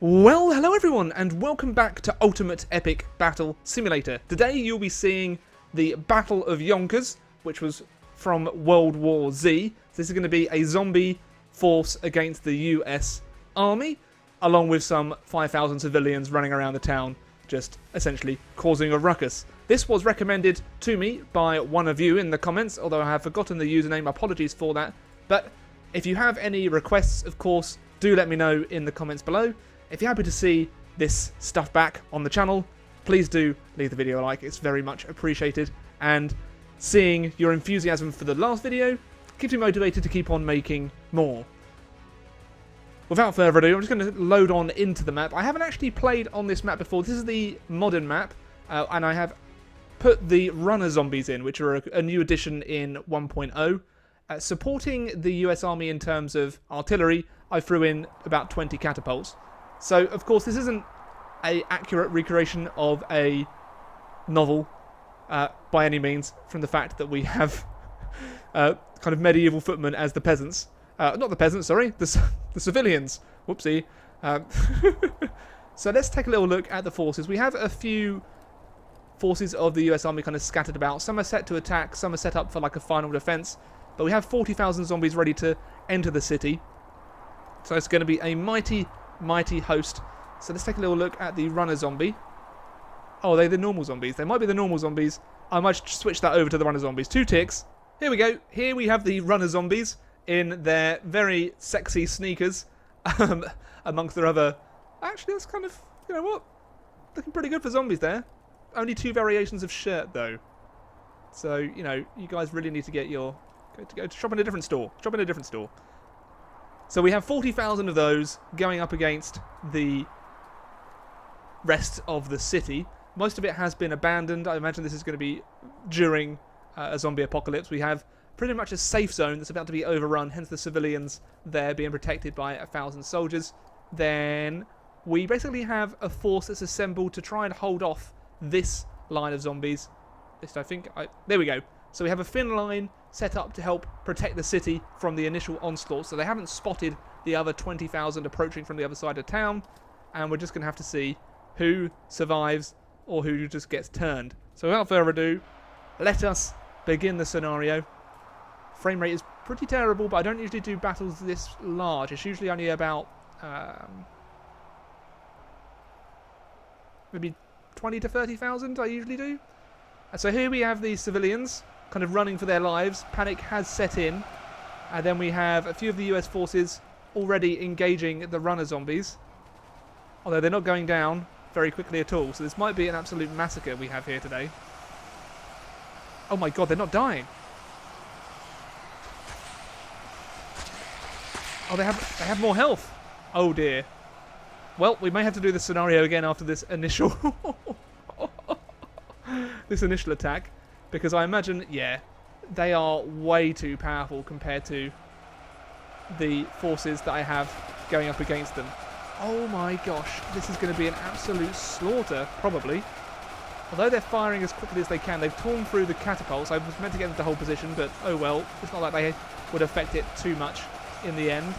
Well, hello everyone, and welcome back to Ultimate Epic Battle Simulator. Today you'll be seeing the Battle of Yonkers, which was from World War Z. This is going to be a zombie force against the US Army, along with some 5,000 civilians running around the town, just essentially causing a ruckus. This was recommended to me by one of you in the comments, although I have forgotten the username, apologies for that. But if you have any requests, of course, do let me know in the comments below. If you're happy to see this stuff back on the channel, please do leave the video a like. It's very much appreciated. And seeing your enthusiasm for the last video keeps me motivated to keep on making more. Without further ado, I'm just going to load on into the map. I haven't actually played on this map before. This is the modern map, and I have put the runner zombies in, which are a new addition in 1.0. Supporting the US Army in terms of artillery, I threw in about 20 catapults. So, of course, this isn't an accurate recreation of a novel by any means, from the fact that we have kind of medieval footmen as the peasants. Not the peasants, sorry, the civilians. Whoopsie. So let's take a little look at the forces. We have a few forces of the US Army kind of scattered about. Some are set to attack, some are set up for like a final defense. But we have 40,000 zombies ready to enter the city. So it's going to be a mighty host. So let's take a little look at the runner zombie. Oh, they're the normal zombies. They might be the normal zombies. I might switch that over to the runner zombies. 2 ticks. Here we go. Here we have the runner zombies in their very sexy sneakers. Amongst their other... Actually, that's kind of... You know what? Looking pretty good for zombies there. Only 2 variations of shirt, though. So, you know, you guys really need to get your... Go to shop in a different store. Shop in a different store. So we have 40,000 of those going up against the rest of the city. Most of it has been abandoned. I imagine this is going to be during a zombie apocalypse. We have pretty much a safe zone that's about to be overrun, hence the civilians there being protected by 1,000 soldiers. Then we basically have a force that's assembled to try and hold off this line of zombies. There we go. So we have a thin line set up to help protect the city from the initial onslaught. So they haven't spotted the other 20,000 approaching from the other side of town. And we're just going to have to see who survives or who just gets turned. So without further ado, let us begin the scenario. Frame rate is pretty terrible, but I don't usually do battles this large. It's usually only about maybe 20 to 30,000 I usually do. So here we have the civilians kind of running for their lives. Panic has set in. And then we have a few of the US forces already engaging the runner zombies. Although they're not going down very quickly at all. So this might be an absolute massacre we have here today. Oh my god, they're not dying. Oh, they have more health. Oh dear. Well, we may have to do this scenario again after this initial... this initial attack. Because I imagine, yeah, they are way too powerful compared to the forces that I have going up against them. Oh my gosh, this is going to be an absolute slaughter, probably. Although they're firing as quickly as they can, they've torn through the catapults. I was meant to get into the whole position, but oh well. It's not like they would affect it too much in the end.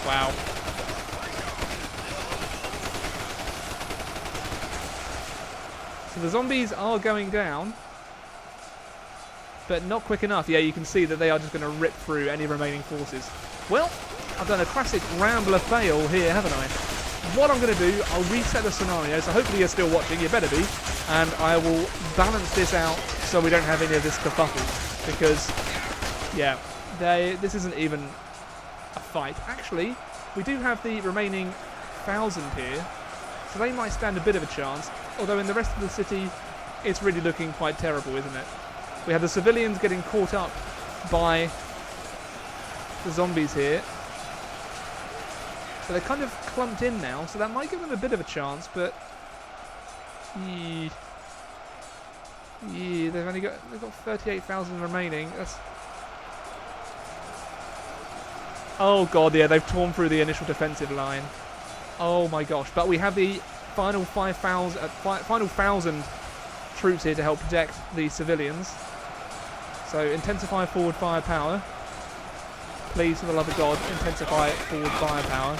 Wow. So the zombies are going down, but not quick enough. Yeah, you can see that they are just going to rip through any remaining forces. Well, I've done a classic Rambler fail here, haven't I? What I'm going to do, I'll reset the scenario, so hopefully you're still watching, you better be, and I will balance this out so we don't have any of this kerfuffle, because, yeah, this isn't even a fight. Actually, we do have the remaining 1,000 here, so they might stand a bit of a chance. Although in the rest of the city, it's really looking quite terrible, isn't it? We have the civilians getting caught up by the zombies here. So they're kind of clumped in now, so that might give them a bit of a chance, but... Yeah, they've got 38,000 remaining. That's... Oh god, yeah, they've torn through the initial defensive line. Oh my gosh, but we have the final 1,000 troops here to help protect the civilians. So intensify forward firepower. Please, for the love of God, intensify forward firepower.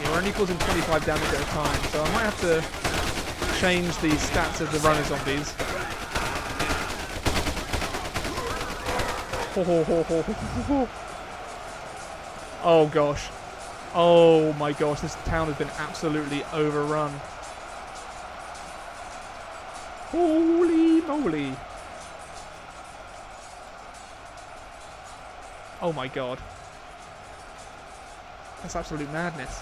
Yeah, we're only causing 25 damage at a time, so I might have to change the stats of the runner zombies. Oh gosh. Oh my gosh, this town has been absolutely overrun. Holy moly. Oh my god. That's absolute madness.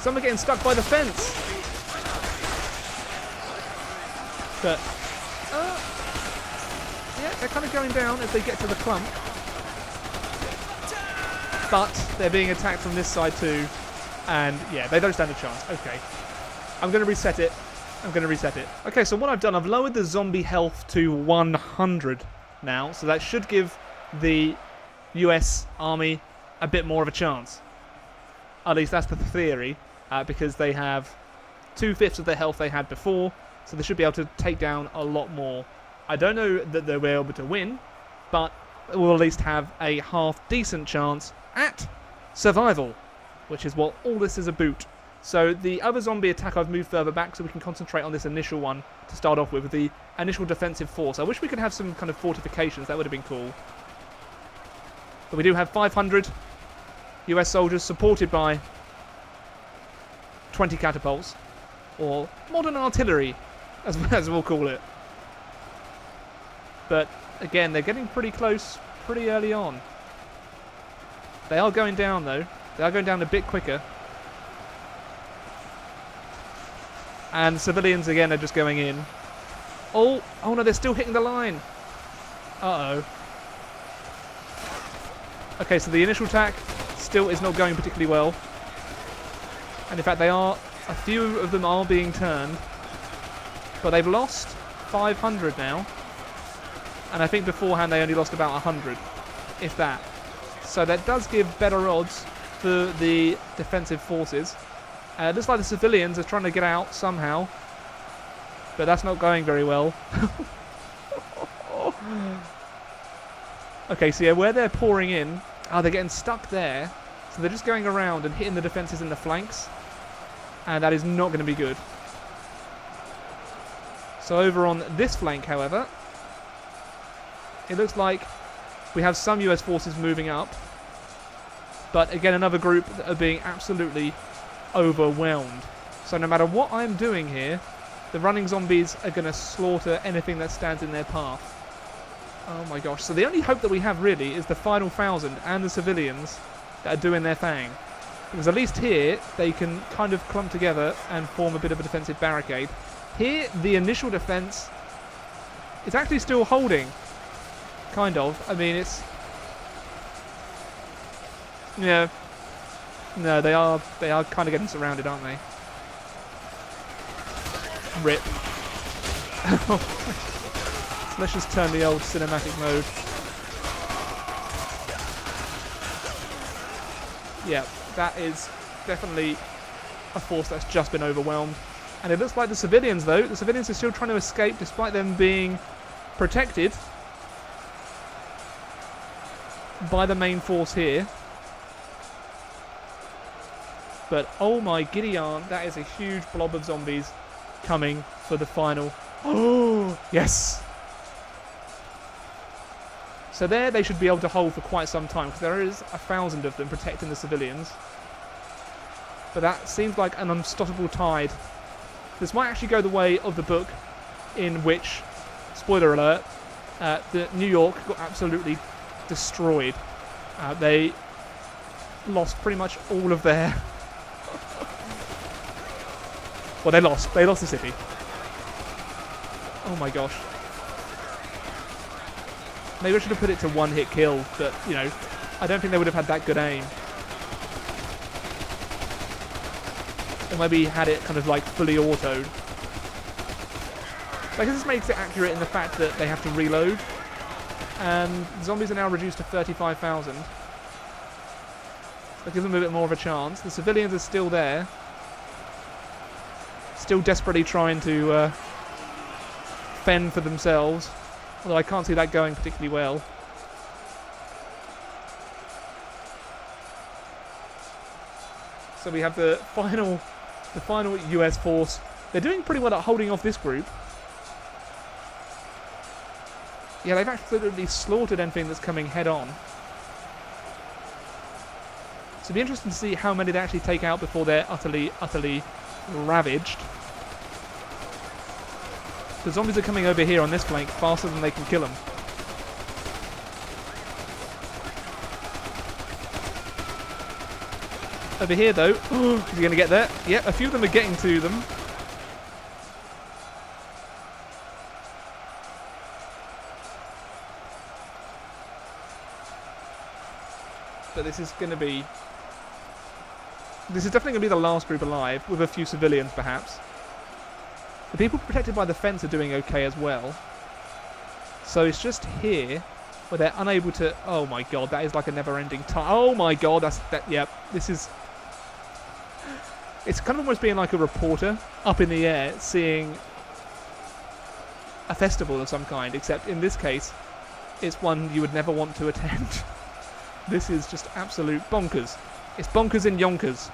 Some are getting stuck by the fence. But, yeah, they're kind of going down as they get to the clump. But they're being attacked from this side too. And yeah, they don't stand a chance. Okay. I'm going to reset it. Okay, so what I've done, I've lowered the zombie health to 100 now. So that should give the US Army a bit more of a chance. At least that's the theory. Because they have 2/5 of the health they had before. So they should be able to take down a lot more. I don't know that they'll be able to win. But we'll at least have a half-decent chance at survival. Which is what all this is about. So the other zombie attack I've moved further back so we can concentrate on this initial one to start off with the initial defensive force. I wish we could have some kind of fortifications, that would have been cool. But we do have 500 US soldiers supported by 20 catapults, or modern artillery, as we'll call it. But again, they're getting pretty close pretty early on. They are going down though. They are going down a bit quicker. And civilians again are just going in. Oh no, they're still hitting the line. Uh-oh. Okay, so the initial attack still is not going particularly well. And in fact, a few of them are being turned. But they've lost 500 now. And I think beforehand they only lost about 100, if that. So that does give better odds for the defensive forces. It looks like the civilians are trying to get out somehow, but that's not going very well. Okay, so yeah, where they're pouring in, they're getting stuck there, so they're just going around and hitting the defences in the flanks, and that is not going to be good. So over on this flank, however, it looks like we have some US forces moving up, but again another group that are being absolutely overwhelmed. So no matter what I'm doing here, the running zombies are going to slaughter anything that stands in their path. Oh my gosh. So the only hope that we have really is the final 1,000 and the civilians that are doing their thing. Because at least here they can kind of clump together and form a bit of a defensive barricade. Here the initial defense is actually still holding. Kind of. I mean, it's... yeah. No, they are kind of getting surrounded, aren't they? Rip. So let's just turn the old cinematic mode. Yeah, that is definitely a force that's just been overwhelmed. And it looks like the civilians, though, the civilians are still trying to escape despite them being protected by the main force here. But oh my giddy aunt, that is a huge blob of zombies coming for the final. Oh, yes! So there they should be able to hold for quite some time, because there is 1,000 of them protecting the civilians. But that seems like an unstoppable tide. This might actually go the way of the book, in which, spoiler alert, the New York got absolutely destroyed. They lost pretty much all of their... well, they lost the city. Oh my gosh. Maybe I should have put it to one-hit kill, but, you know, I don't think they would have had that good aim. Or maybe had it kind of like fully autoed. I guess this makes it accurate in the fact that they have to reload. And zombies are now reduced to 35,000. That gives them a bit more of a chance. The civilians are still there. still desperately trying to fend for themselves. Although I can't see that going particularly well. So we have the final US force. They're doing pretty well at holding off this group. Yeah, they've absolutely slaughtered anything that's coming head on. So it'll be interesting to see how many they actually take out before they're utterly ravaged. The zombies are coming over here on this flank faster than they can kill them. Over here, though, is he going to get there? Yeah, a few of them are getting to them. But this is definitely going to be the last group alive, with a few civilians, perhaps. The people protected by the fence are doing okay as well. So it's just here where they're unable to... Oh my god, that is like a never-ending time. Oh my god, yep, this is... It's kind of almost being like a reporter up in the air seeing a festival of some kind, except in this case, it's one you would never want to attend. This is just absolute bonkers. It's bonkers in Yonkers.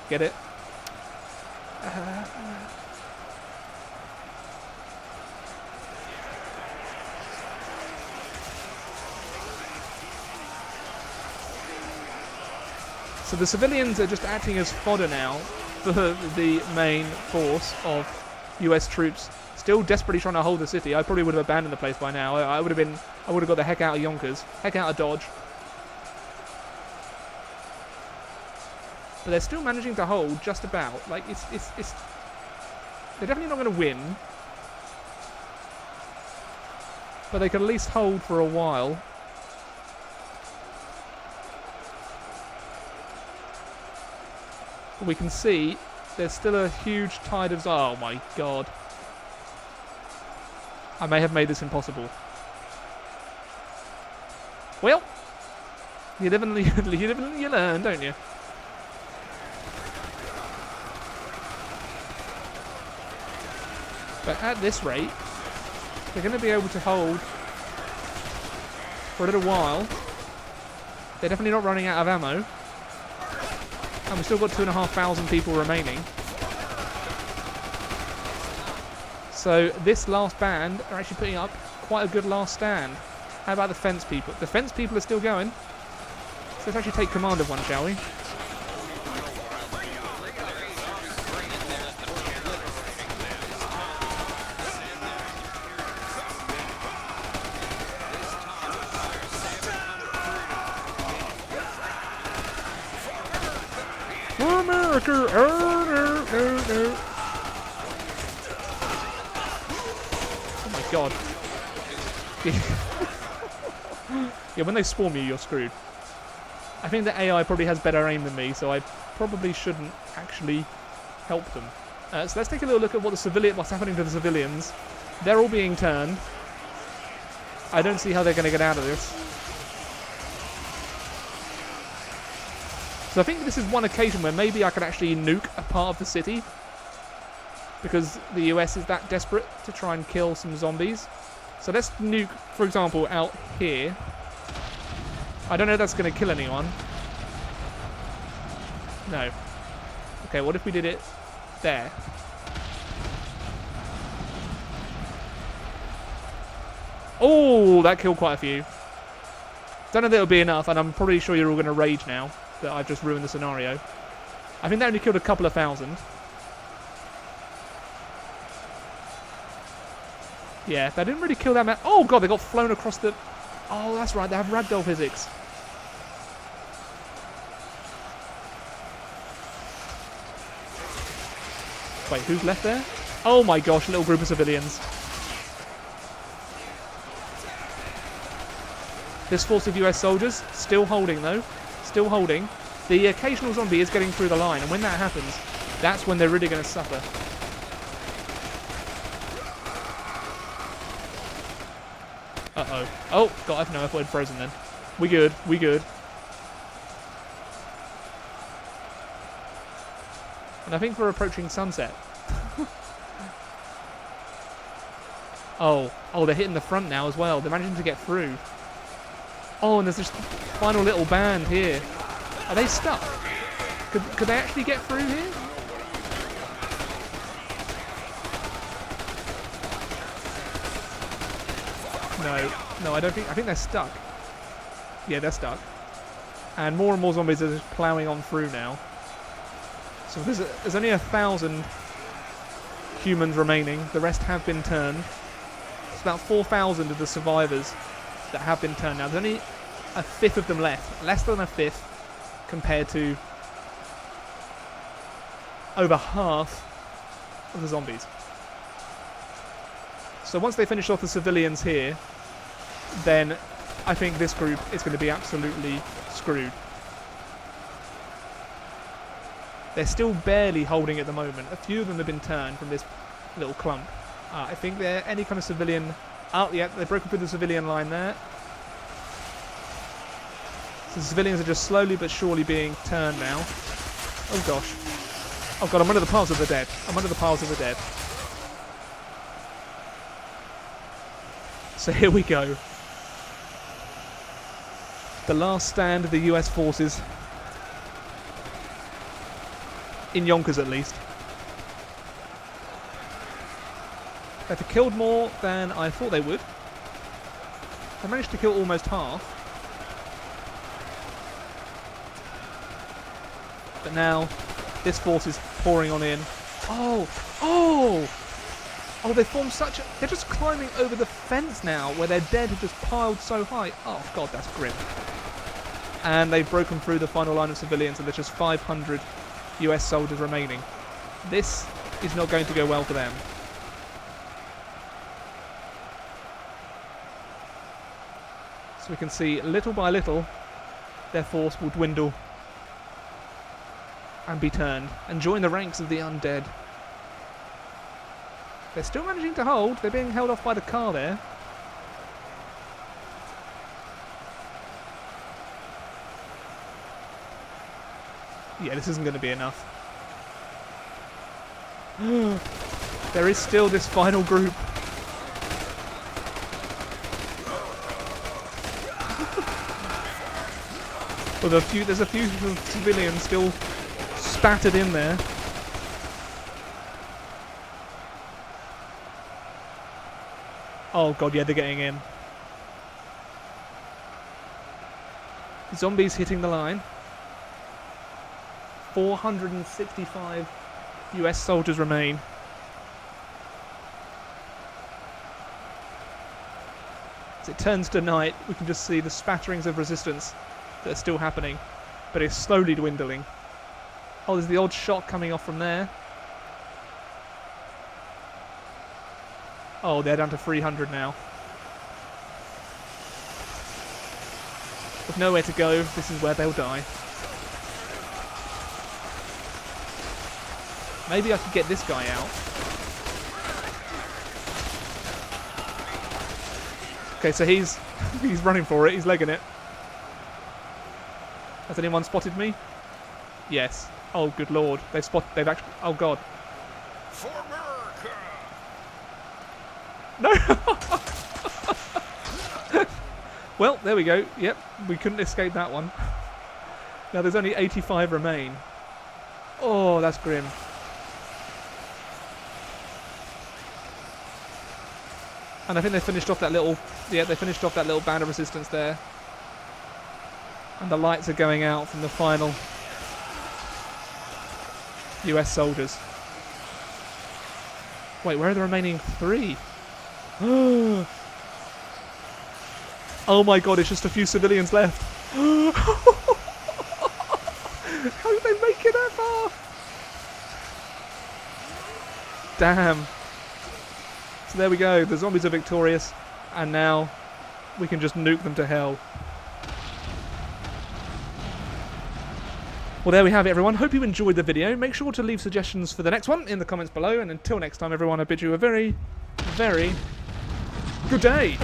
Get it? So the civilians are just acting as fodder now for the main force of US troops, still desperately trying to hold the city. I probably would have abandoned the place by now. I would have got the heck out of Yonkers, heck out of Dodge. But they're still managing to hold just about. Like it's they're definitely not going to win, but they can at least hold for a while. We can see there's still a huge tide of... Oh my god. I may have made this impossible. Well, you live and you learn, don't you? But at this rate, they're going to be able to hold for a little while. They're definitely not running out of ammo. And we've still got 2,500 people remaining. So this last band are actually putting up quite a good last stand. How about the fence people? The fence people are still going. So let's actually take command of one, shall we? America! Oh my god. Yeah, when they swarm you, you're screwed. I think the AI probably has better aim than me, so I probably shouldn't actually help them. So let's take a little look at what's happening to the civilians. They're all being turned. I don't see how they're going to get out of this. So I think this is one occasion where maybe I can actually nuke a part of the city, because the US is that desperate to try and kill some zombies. So let's nuke, for example, out here. I don't know if that's going to kill anyone. No. Okay, what if we did it there? Oh, that killed quite a few. Don't know if it'll be enough, and I'm probably sure you're all going to rage now that I've just ruined the scenario. I think that only killed a couple of thousand. Yeah, that didn't really kill that much. Oh god, they got flown across the... Oh, that's right, they have ragdoll physics. Wait, who's left there? Oh my gosh, a little group of civilians. This force of US soldiers, still holding though. Still holding. The occasional zombie is getting through the line, and when that happens, that's when they're really going to suffer. Uh-oh. Oh, God, I thought I'd frozen then. We good, we good. And I think we're approaching sunset. Oh, they're hitting the front now as well. They're managing to get through. Oh, and there's this final little band here. Are they stuck? Could they actually get through here? No, I don't think. I think they're stuck. Yeah, they're stuck. And more zombies are just ploughing on through now. So there's only 1,000 humans remaining. The rest have been turned. It's about 4,000 of the survivors that have been turned now. There's only a fifth of them left. Less than a fifth compared to over half of the zombies. So once they finish off the civilians here, then I think this group is going to be absolutely screwed. They're still barely holding at the moment. A few of them have been turned from this little clump. I think they're any kind of civilian... Oh, yeah, they've broken through the civilian line there. So the civilians are just slowly but surely being turned now. Oh, gosh. Oh, God, I'm under the piles of the dead. I'm under the piles of the dead. So here we go. The last stand of the US forces. In Yonkers, at least. They've killed more than I thought they would. They managed to kill almost half. But now, this force is pouring on in. Oh! Oh, they formed such a... They're just climbing over the fence now, where their dead have just piled so high. Oh, God, that's grim. And they've broken through the final line of civilians, and there's just 500 US soldiers remaining. This is not going to go well for them. So we can see, little by little, their force will dwindle and be turned, and join the ranks of the undead. They're still managing to hold. They're being held off by the car there. Yeah, this isn't going to be enough. There is still this final group. With there's a few civilians still spattered in there. Oh God, yeah, they're getting in. Zombies hitting the line. 465 US soldiers remain. As it turns to night, we can just see the spatterings of resistance that are still happening, but it's slowly dwindling. Oh, there's the odd shot coming off from there. Oh, they're down to 300 now. With nowhere to go, this is where they'll die. Maybe I could get this guy out. Okay, so he's running for it. He's legging it. Has anyone spotted me? Yes. Oh, good lord. They've actually... Oh, God. For America! No! Well, there we go. Yep, we couldn't escape that one. Now there's only 85 remain. Oh, that's grim. And I think they finished off that little... Yeah, they finished off that little band of resistance there. And the lights are going out from the final US soldiers. Wait, where are the remaining 3? Oh my God, it's just a few civilians left. How did they make it that far? Damn. So there we go, the zombies are victorious, and now we can just nuke them to hell. Well, there we have it, everyone. Hope you enjoyed the video. Make sure to leave suggestions for the next one in the comments below, and until next time, everyone, I bid you a very, very good day.